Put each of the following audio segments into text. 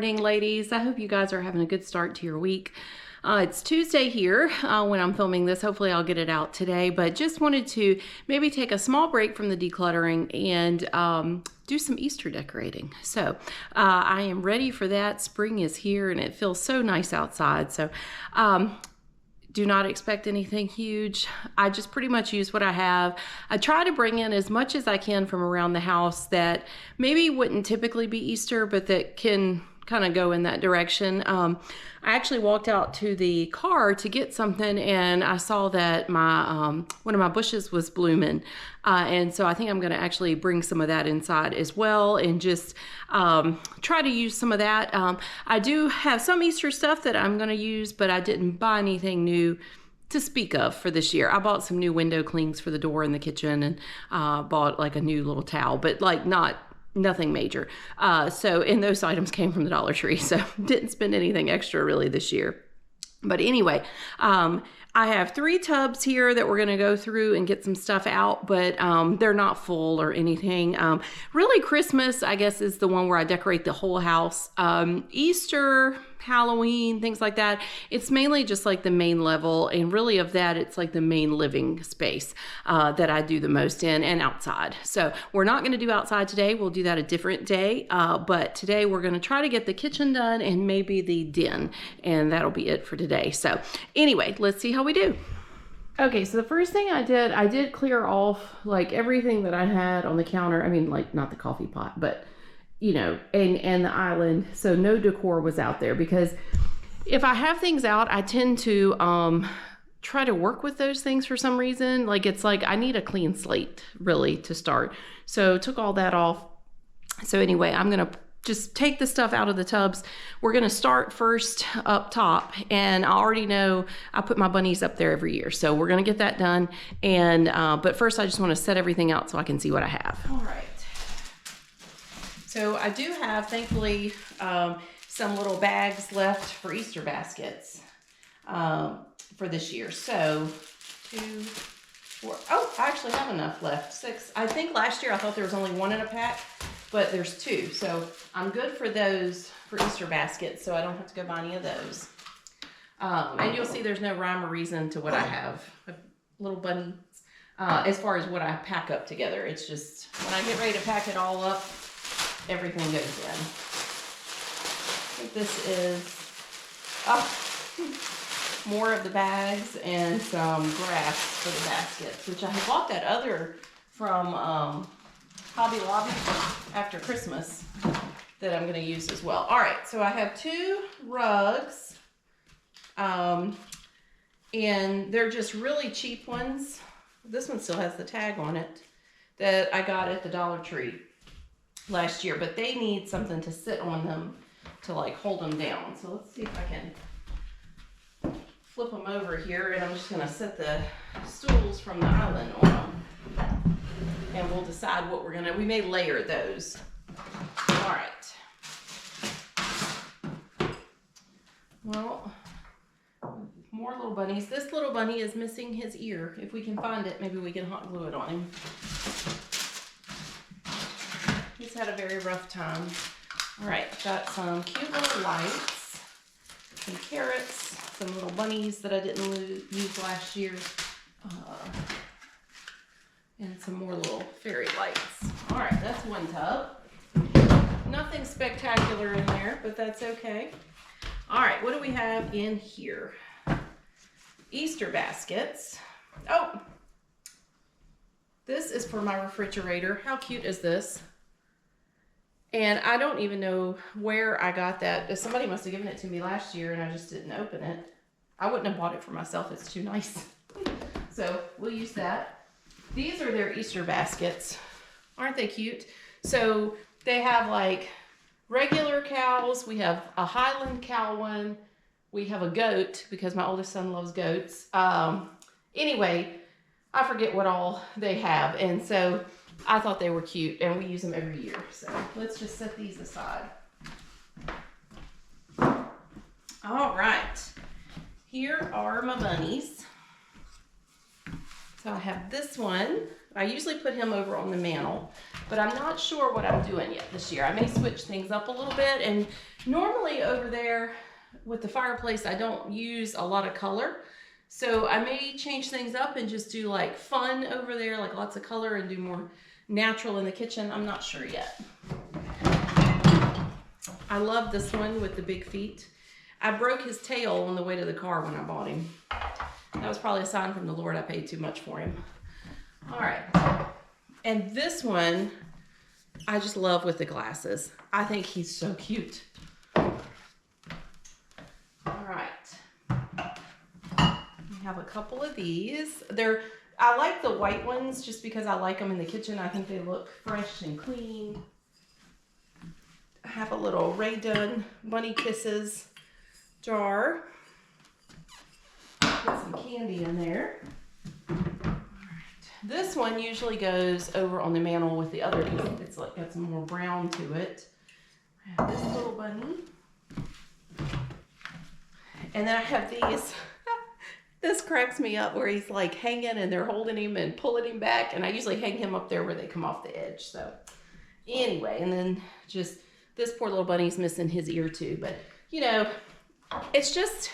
morning, ladies. I hope you guys are having a good start to your week. It's Tuesday here when I'm filming this. Hopefully I'll get it out today, but just wanted to maybe take a small break from the decluttering and do some Easter decorating. So I am ready for that. Spring is here and it feels so nice outside. So do not expect anything huge. I just pretty much use what I have. I try to bring in as much as I can from around the house that maybe wouldn't typically be Easter, but that can kind of go in that direction. I actually walked out to the car to get something and I saw that my one of my bushes was blooming. And so I think I'm gonna actually bring some of that inside as well and just try to use some of that. I do have some Easter stuff that I'm gonna use, but I didn't buy anything new to speak of for this year. I bought some new window clings for the door in the kitchen and bought like a new little towel, but like nothing major. And those items came from the Dollar Tree, so didn't spend anything extra really this year. But anyway, I have 3 tubs here that we're going to go through and get some stuff out, but they're not full or anything. Really, Christmas, I guess, is the one where I decorate the whole house. Easter, Halloween, things like that, it's mainly just like the main level, and really of that, it's like the main living space that I do the most in, and outside. So we're not going to do outside today. We'll do that a different day, but today we're going to try to get the kitchen done and maybe the den, and that'll be it for today. So anyway, let's see how we do. Okay, so the first thing I did clear off like everything that I had on the counter. I mean, like not the coffee pot, but you know, and the island. So no decor was out there, because if I have things out, I tend to try to work with those things for some reason. Like it's like I need a clean slate really to start. So took all that off. So anyway, I'm gonna just take the stuff out of the tubs. We're gonna start first up top, and I already know I put my bunnies up there every year, so we're gonna get that done. And but first I just want to set everything out so I can see what I have. All right. So I do have, thankfully, some little bags left for Easter baskets for this year. So 2, 4, oh, I actually have enough left, 6. I think last year I thought there was only 1 in a pack, but there's 2. So I'm good for those for Easter baskets, so I don't have to go buy any of those. And you'll see there's no rhyme or reason to what I have. Little bunnies, as far as what I pack up together. It's just when I get ready to pack it all up, everything goes in. I think this is more of the bags and some grass for the baskets, which I had bought that other from Hobby Lobby after Christmas that I'm going to use as well. All right, so I have 2 rugs, and they're just really cheap ones. This one still has the tag on it that I got at the Dollar Tree last year, but they need something to sit on them to like hold them down. So let's see if I can flip them over here, and I'm just going to set the stools from the island on them, and we'll decide what we're we may layer those. All right. Well, more little bunnies. This little bunny is missing his ear. If we can find it, maybe we can hot glue it on him. He's had a very rough time. All right, got some cute little lights, some carrots, some little bunnies that I didn't use last year, and some more little fairy lights. All right, that's 1 tub. Nothing spectacular in there, but that's okay. All right, what do we have in here? Easter baskets. Oh, this is for my refrigerator. How cute is this? And I don't even know where I got that. Somebody must have given it to me last year and I just didn't open it. I wouldn't have bought it for myself. It's too nice. So we'll use that. These are their Easter baskets. Aren't they cute? So they have like regular cows. We have a Highland cow one. We have a goat because my oldest son loves goats. Anyway, I forget what all they have. And so I thought they were cute, and we use them every year. So let's just set these aside. All right, here are my bunnies. So I have this one I usually put him over on the mantle, but I'm not sure what I'm doing yet this year. I may switch things up a little bit, and normally over there with the fireplace, I don't use a lot of color. So I may change things up and just do like fun over there, like lots of color, and do more natural in the kitchen. I'm not sure yet. I love this one with the big feet. I broke his tail on the way to the car when I bought him. That was probably a sign from the Lord I paid too much for him. All right. And this one, I just love with the glasses. I think he's so cute. All right. We have a couple of these. I like the white ones just because I like them in the kitchen. I think they look fresh and clean. I have a little Rae Dunn Bunny Kisses jar. Put some candy in there. All right. This one usually goes over on the mantle with the other because it's like got some more brown to it. I have this little bunny. And then I have these. This cracks me up where he's like hanging and they're holding him and pulling him back. And I usually hang him up there where they come off the edge. So anyway, and then just this poor little bunny's missing his ear too. But you know, it's just,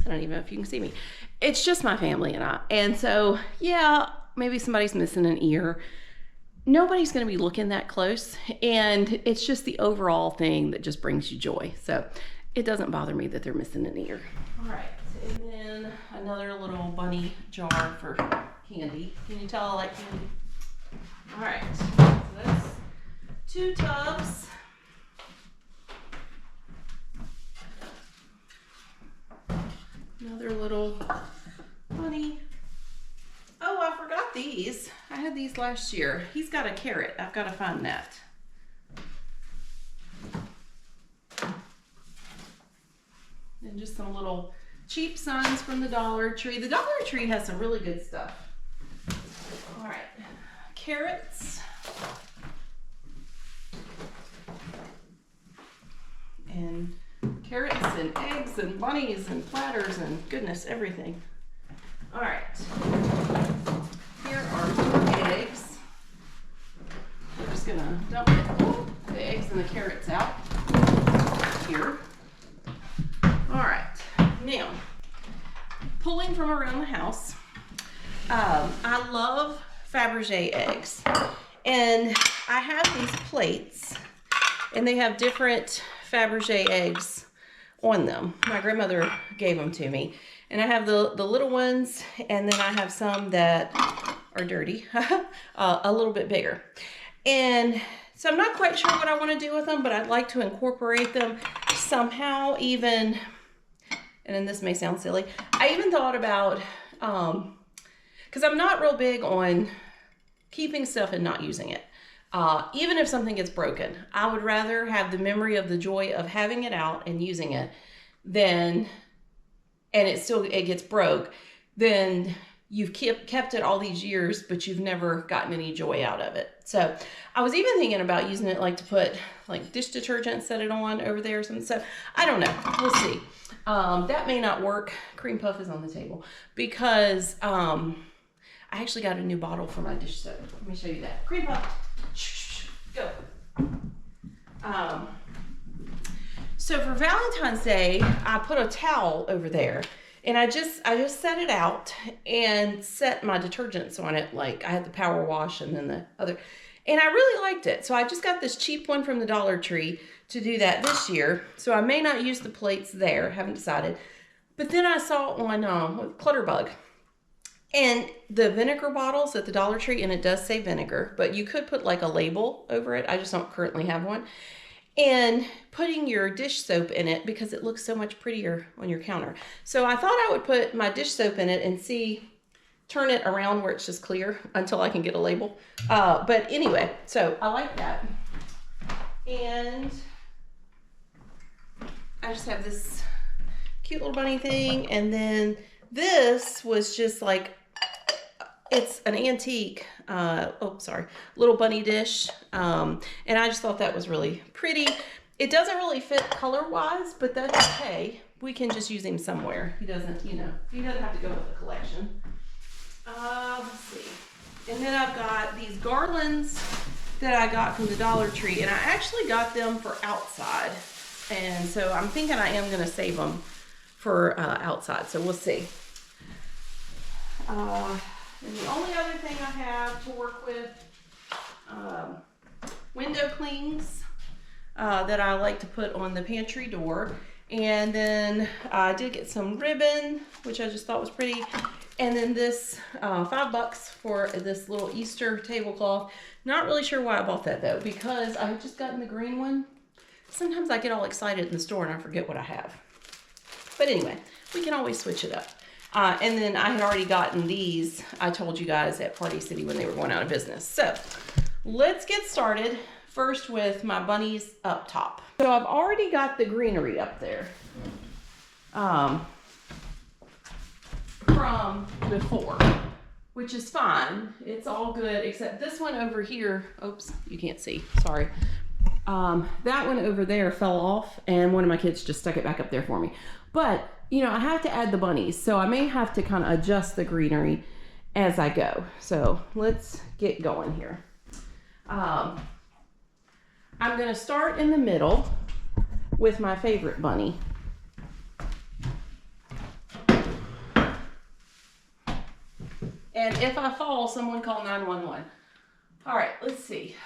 I don't even know if you can see me. It's just my family and I. And so, yeah, maybe somebody's missing an ear. Nobody's going to be looking that close. And it's just the overall thing that just brings you joy. So it doesn't bother me that they're missing an ear. All right. And then another little bunny jar for candy. Can you tell I like candy? All right. So that's 2 tubs. Another little bunny. Oh, I forgot these. I had these last year. He's got a carrot. I've got to find that. And just some little cheap signs from the Dollar Tree. The Dollar Tree has some really good stuff. All right. Carrots. And carrots and eggs and bunnies and platters and goodness, everything. All right. Here are 4 eggs. We're just gonna dump the eggs and the carrots out here. All right. Now, pulling from around the house, I love Fabergé eggs. And I have these plates, and they have different Fabergé eggs on them. My grandmother gave them to me. And I have the little ones, and then I have some that are dirty, a little bit bigger. And so I'm not quite sure what I want to do with them, but I'd like to incorporate them somehow even, and then this may sound silly, I even thought about, because I'm not real big on keeping stuff and not using it. Even if something gets broken, I would rather have the memory of the joy of having it out and using it than, and it gets broke, then you've kept it all these years, but you've never gotten any joy out of it. So I was even thinking about using it like to put like dish detergent, set it on over there or something. So I don't know, we'll see. That may not work. Cream Puff is on the table because I actually got a new bottle for my dish soap. Let me show you that. Cream Puff. Go. So for Valentine's Day, I put a towel over there, and I just set it out and set my detergents on it. Like I had the Power Wash and then the other, and I really liked it. So I just got this cheap one from the Dollar Tree to do that this year. So I may not use the plates there, haven't decided. But then I saw on Clutterbug. And the vinegar bottles at the Dollar Tree, and it does say vinegar, but you could put like a label over it. I just don't currently have one. And putting your dish soap in it because it looks so much prettier on your counter. So I thought I would put my dish soap in it and turn it around where it's just clear until I can get a label. But anyway, so I like that. And I just have this cute little bunny thing. And then this was just like, it's an antique, little bunny dish. And I just thought that was really pretty. It doesn't really fit color-wise, but that's okay. We can just use him somewhere. He doesn't, he doesn't have to go with the collection. Let's see. And then I've got these garlands that I got from the Dollar Tree, and I actually got them for outside. And so I'm thinking I am gonna save them for outside, so we'll see. And the only other thing I have to work with, window clings that I like to put on the pantry door. And then I did get some ribbon, which I just thought was pretty. And then this $5 for this little Easter tablecloth. Not really sure why I bought that though, because I had just gotten the green one. Sometimes I get all excited in the store and I forget what I have. But anyway, we can always switch it up. And then I had already gotten these, I told you guys, at Party City when they were going out of business. So let's get started first with my bunnies up top. So I've already got the greenery up there from before, which is fine. It's all good, except this one over here. Oops, you can't see, sorry. That one over there fell off and one of my kids just stuck it back up there for me. But, you know, I have to add the bunnies, so I may have to kind of adjust the greenery as I go. So let's get going here. I'm going to start in the middle with my favorite bunny. And if I fall, someone call 911. All right, let's see.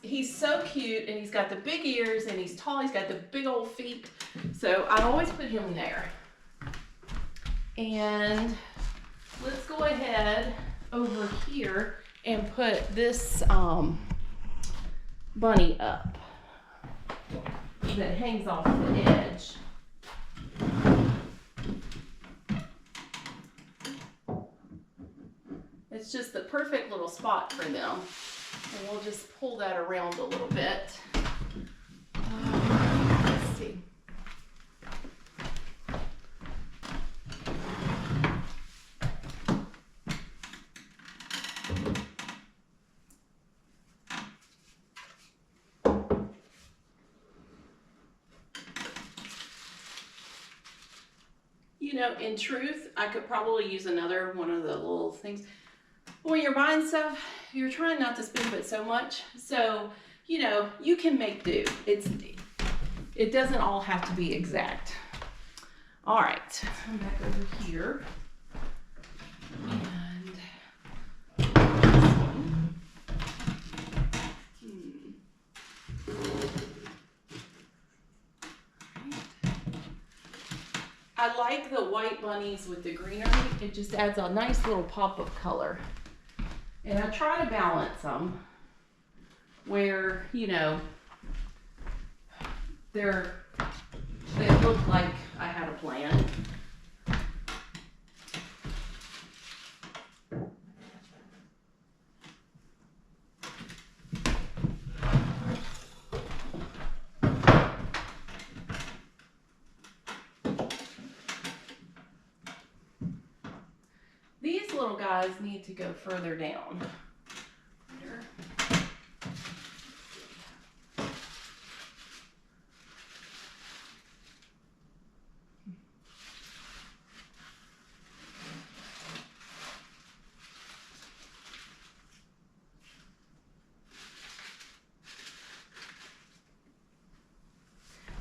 He's so cute, and he's got the big ears, and he's tall, he's got the big old feet. So I always put him there. And let's go ahead over here and put this bunny up that hangs off the edge. It's just the perfect little spot for them. And we'll just pull that around a little bit. Let's see. You know, in truth, I could probably use another one of the little things. When you're buying stuff, you're trying not to spend it so much. So, you know, you can make do. It doesn't all have to be exact. All right, I'm back over here. And this one. I like the white bunnies with the greenery. It just adds a nice little pop of color. And I try to balance them where, you know, they look like I had a plan. These little guys need to go further down.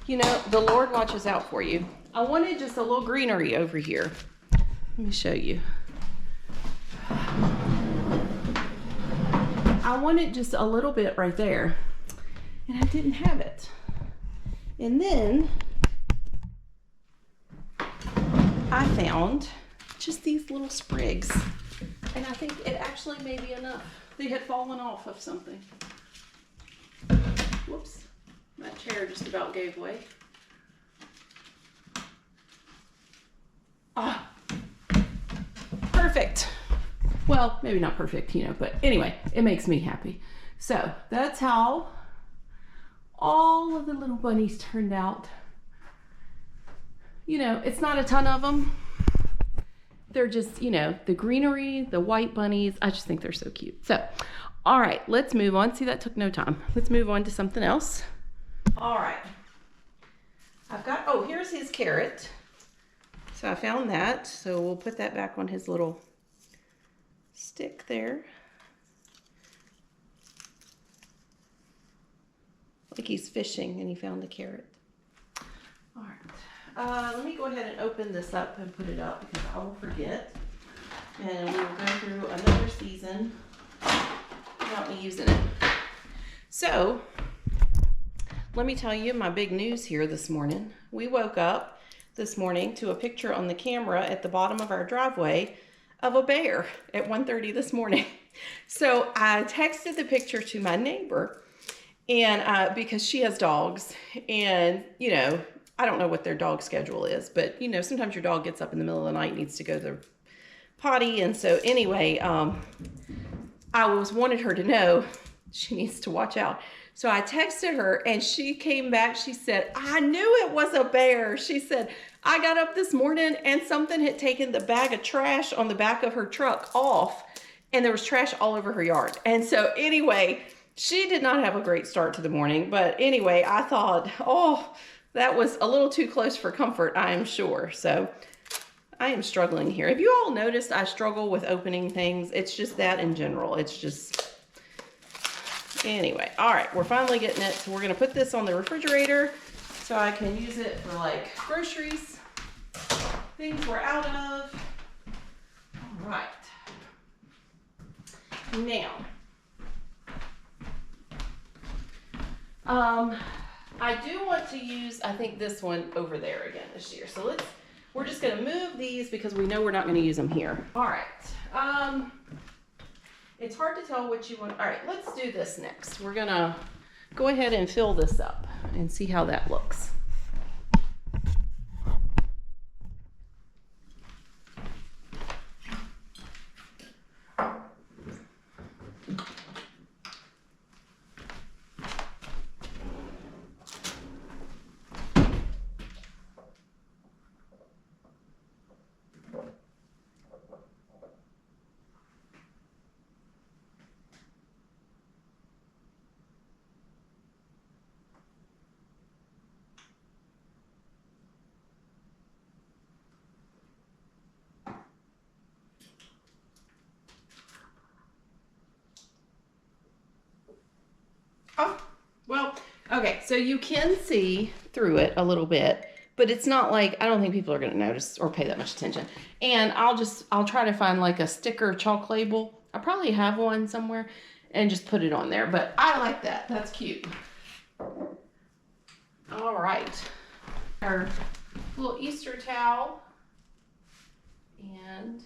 You know, the Lord watches out for you. I wanted just a little greenery over here. Let me show you. I wanted just a little bit right there, and I didn't have it. And then I found just these little sprigs, and I think it actually may be enough. They had fallen off of something. Whoops, my chair just about gave way. Ah, perfect. Well, maybe not perfect, you know, but anyway, it makes me happy. So that's how all of the little bunnies turned out. You know, it's not a ton of them. They're just, you know, the greenery, the white bunnies. I just think they're so cute. So, all right, let's move on. See, that took no time. Let's move on to something else. All right. I've got, oh, here's his carrot. So I found that. So we'll put that back on his little stick there. Like he's fishing and he found a carrot. All right. Let me go ahead and open this up and put it up because I will forget. And we will go through another season without me using it. So, let me tell you my big news here this morning. We woke up this morning to a picture on the camera at the bottom of our driveway of a bear at 1:30 this morning. So I texted the picture to my neighbor, and because she has dogs, and you know, I don't know what their dog schedule is, but you know, sometimes your dog gets up in the middle of the night, needs to go to the potty, and so anyway, I wanted her to know she needs to watch out. So I texted her and she came back. She said, I knew it was a bear. She said, I got up this morning and something had taken the bag of trash on the back of her truck off and there was trash all over her yard. And so anyway, she did not have a great start to the morning. But anyway, I thought, oh, that was a little too close for comfort, I am sure. So I am struggling here. Have you all noticed I struggle with opening things? It's just that in general. It's just... Anyway, all right, we're finally getting it. So we're gonna put this on the refrigerator so I can use it for like groceries, things we're out of. All right. Now, I do want to use, I think this one over there again this year. So we're just gonna move these because we know we're not gonna use them here. All right. It's hard to tell what you want. All right, let's do this next. We're gonna go ahead and fill this up and see how that looks. Oh, well, okay, so you can see through it a little bit, but it's not like, I don't think people are going to notice or pay that much attention. And I'll try to find like a sticker chalk label. I probably have one somewhere and just put it on there, but I like that. That's cute. All right. Our little Easter towel and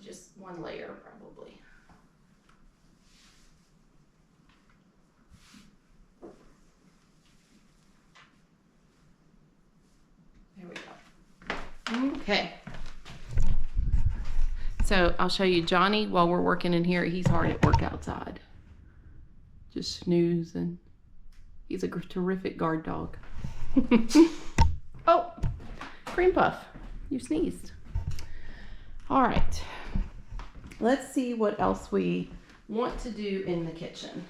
just one layer probably. There we go. Okay. So I'll show you Johnny while we're working in here. He's hard at work outside. Just snoozing. He's a terrific guard dog. Oh, Cream Puff, you sneezed. All right. Let's see what else we want to do in the kitchen,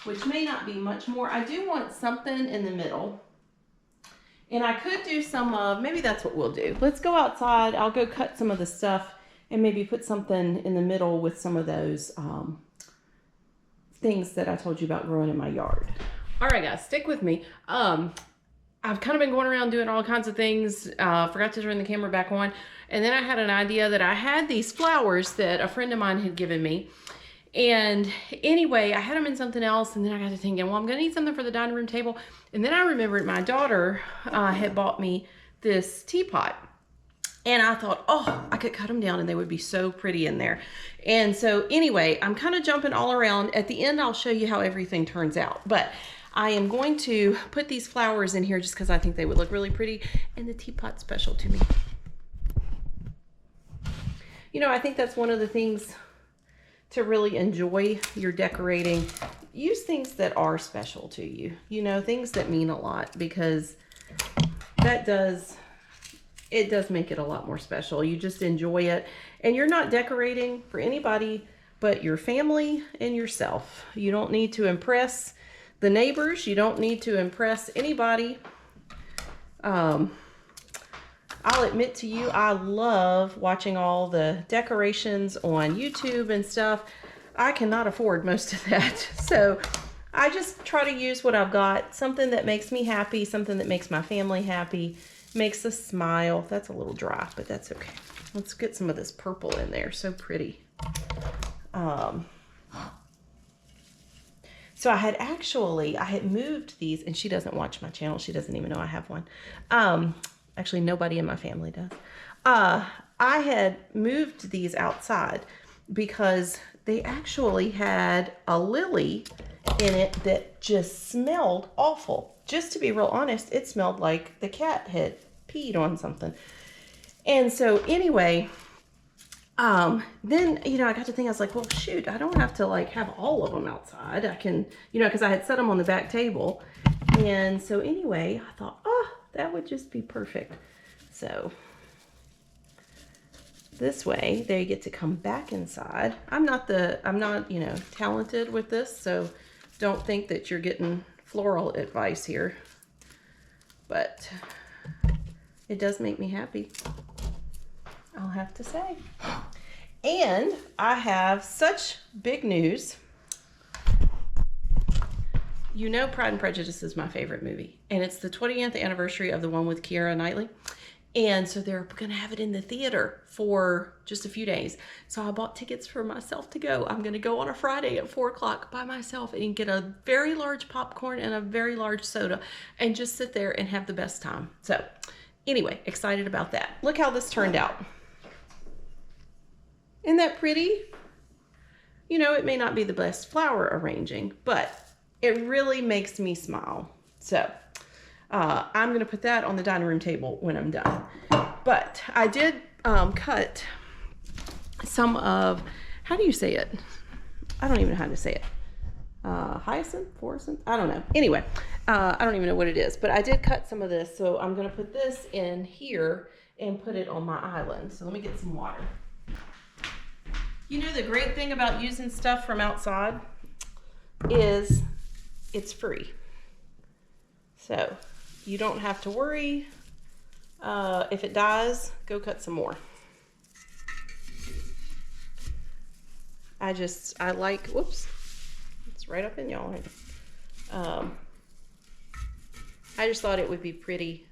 which may not be much more. I do want something in the middle. And I could do some of, maybe that's what we'll do. Let's go outside. I'll go cut some of the stuff and maybe put something in the middle with some of those things that I told you about growing in my yard. All right, guys, stick with me. I've kind of been going around doing all kinds of things. Forgot to turn the camera back on. And then I had an idea that I had these flowers that a friend of mine had given me. And anyway, I had them in something else, and then I got to thinking, well, I'm going to need something for the dining room table. And then I remembered my daughter had bought me this teapot. And I thought, oh, I could cut them down and they would be so pretty in there. And so anyway, I'm kind of jumping all around. At the end, I'll show you how everything turns out. But I am going to put these flowers in here just because I think they would look really pretty. And the teapot's special to me. You know, I think that's one of the things to really enjoy your decorating. Use things that are special to you. You know, things that mean a lot, because it does make it a lot more special. You just enjoy it. And you're not decorating for anybody but your family and yourself. You don't need to impress the neighbors. You don't need to impress anybody. I'll admit to you, I love watching all the decorations on YouTube and stuff. I cannot afford most of that. So I just try to use what I've got, something that makes me happy, something that makes my family happy, makes us smile. That's a little dry, but that's okay. Let's get some of this purple in there. So pretty. So I had moved these, and she doesn't watch my channel. She doesn't even know I have one. Actually, nobody in my family does. I had moved these outside because they actually had a lily in it that just smelled awful. Just to be real honest, it smelled like the cat had peed on something. And so anyway, then, you know, I got to think, I was like, well, shoot, I don't have to like have all of them outside. I can, you know, because I had set them on the back table. And so anyway, I thought, oh, that would just be perfect. So this way they get to come back inside. I'm not, you know, talented with this, so don't think that you're getting floral advice here, but it does make me happy, I'll have to say. And I have such big news. You know Pride and Prejudice is my favorite movie, and it's the 20th anniversary of the one with Keira Knightley. And so they're going to have it in the theater for just a few days. So I bought tickets for myself to go. I'm going to go on a Friday at 4 o'clock by myself and get a very large popcorn and a very large soda and just sit there and have the best time. So anyway, excited about that. Look how this turned out. Isn't that pretty? You know, it may not be the best flower arranging, but it really makes me smile. So I'm going to put that on the dining room table when I'm done. But I did cut some of, how do you say it? I don't even know how to say it. Hyacinth? Fluorescent? I don't know. Anyway, I don't even know what it is. But I did cut some of this. So I'm going to put this in here and put it on my island. So let me get some water. You know, the great thing about using stuff from outside is it's free. So you don't have to worry. If it dies, go cut some more. I like, whoops, it's right up in y'all. I just thought it would be pretty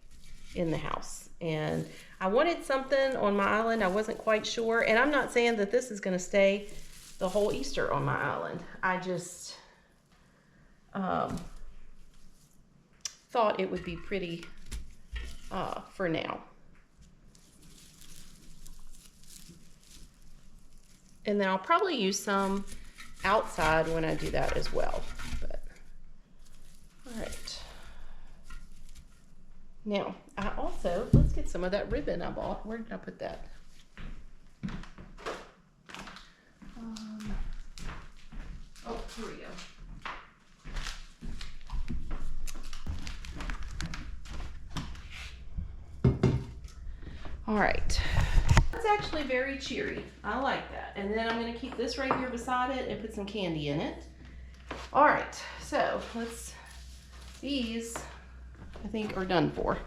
in the house. And I wanted something on my island. I wasn't quite sure. And I'm not saying that this is going to stay the whole Easter on my island. I just thought it would be pretty for now. And then I'll probably use some outside when I do that as well. But all right. Now, I also, let's get some of that ribbon I bought. Where did I put that? Oh, here we go. All right. That's actually very cheery. I like that. And then I'm going to keep this right here beside it and put some candy in it. All right. So these I think are done for.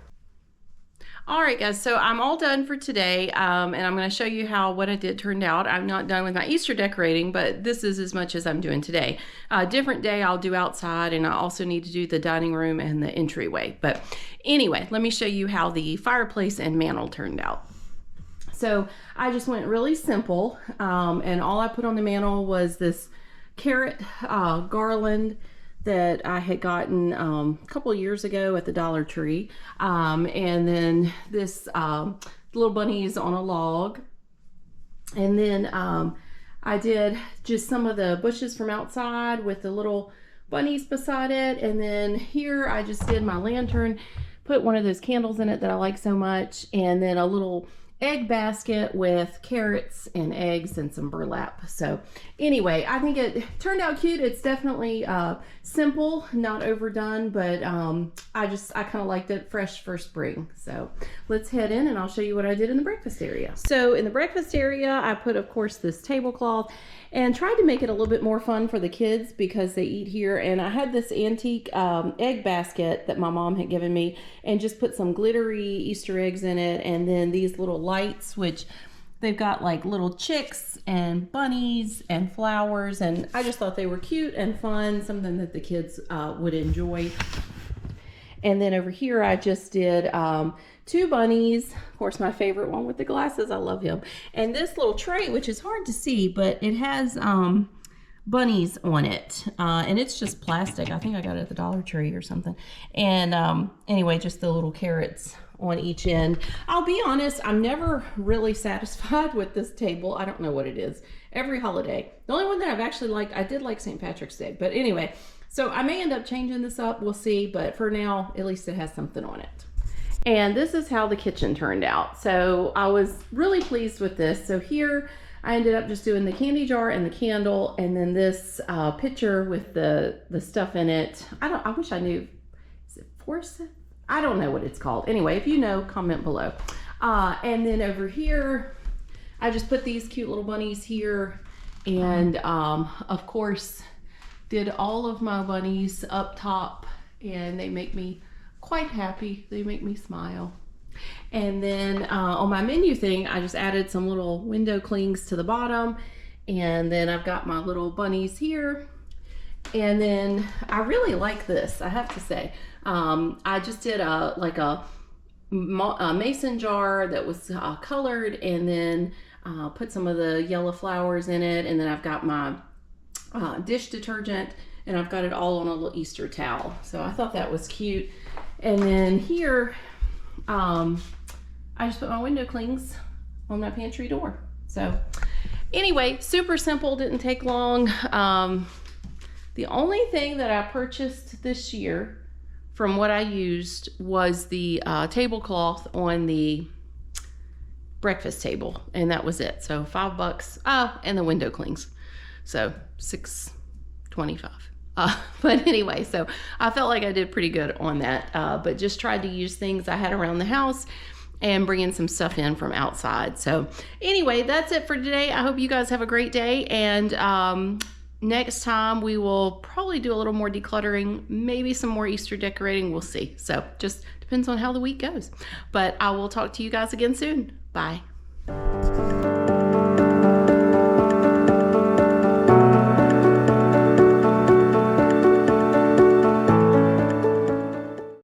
All right, guys, so I'm all done for today, and I'm going to show you how what I did turned out. I'm not done with my Easter decorating, but this is as much as I'm doing today. A different day I'll do outside, and I also need to do the dining room and the entryway. But anyway, let me show you how the fireplace and mantel turned out. So I just went really simple, and all I put on the mantel was this carrot garland that I had gotten a couple of years ago at the Dollar Tree. And then this little bunnies on a log. And then I did just some of the bushes from outside with the little bunnies beside it. And then here I just did my lantern, put one of those candles in it that I like so much. And then a little egg basket with carrots and eggs and some burlap. So anyway, I think it turned out cute. It's definitely simple, not overdone, but I kind of liked it fresh for spring. So let's head in and I'll show you what I did in the breakfast area. So in the breakfast area, I put, of course, this tablecloth, and tried to make it a little bit more fun for the kids because they eat here. And I had this antique egg basket that my mom had given me and just put some glittery Easter eggs in it, and then these little lights, which they've got like little chicks and bunnies and flowers, and I just thought they were cute and fun, something that the kids would enjoy. And then over here I just did 2 bunnies, of course my favorite one with the glasses, I love him, and this little tray, which is hard to see, but it has bunnies on it, and it's just plastic. I think I got it at the Dollar Tree or something. And anyway, just the little carrots on each end. I'll be honest, I'm never really satisfied with this table. I don't know what it is. Every holiday, the only one that I've actually liked, I did like St. Patrick's Day, but anyway, so I may end up changing this up, we'll see, but for now at least it has something on it. And this is how the kitchen turned out. So I was really pleased with this. So here I ended up just doing the candy jar and the candle, and then this pitcher with the stuff in it. I wish I knew. Is it forsythia? I don't know what it's called. Anyway, if you know, comment below. And then over here, I just put these cute little bunnies here, and of course, did all of my bunnies up top, and they make me quite happy. They make me smile. And then on my menu thing, I just added some little window clings to the bottom, and then I've got my little bunnies here. And then I really like this, I have to say. I just did a mason jar that was colored, and then put some of the yellow flowers in it, and then I've got my dish detergent, and I've got it all on a little Easter towel. So I thought that was cute. And then here, I just put my window clings on my pantry door. So anyway, super simple, didn't take long. The only thing that I purchased this year from what I used was the tablecloth on the breakfast table, and that was it. So $5. Oh, and the window clings. So $6.25. But anyway, so I felt like I did pretty good on that, but just tried to use things I had around the house and bringing some stuff in from outside. So anyway, that's it for today. I hope you guys have a great day, and next time we will probably do a little more decluttering, maybe some more Easter decorating, we'll see. So just depends on how the week goes, but I will talk to you guys again soon. Bye.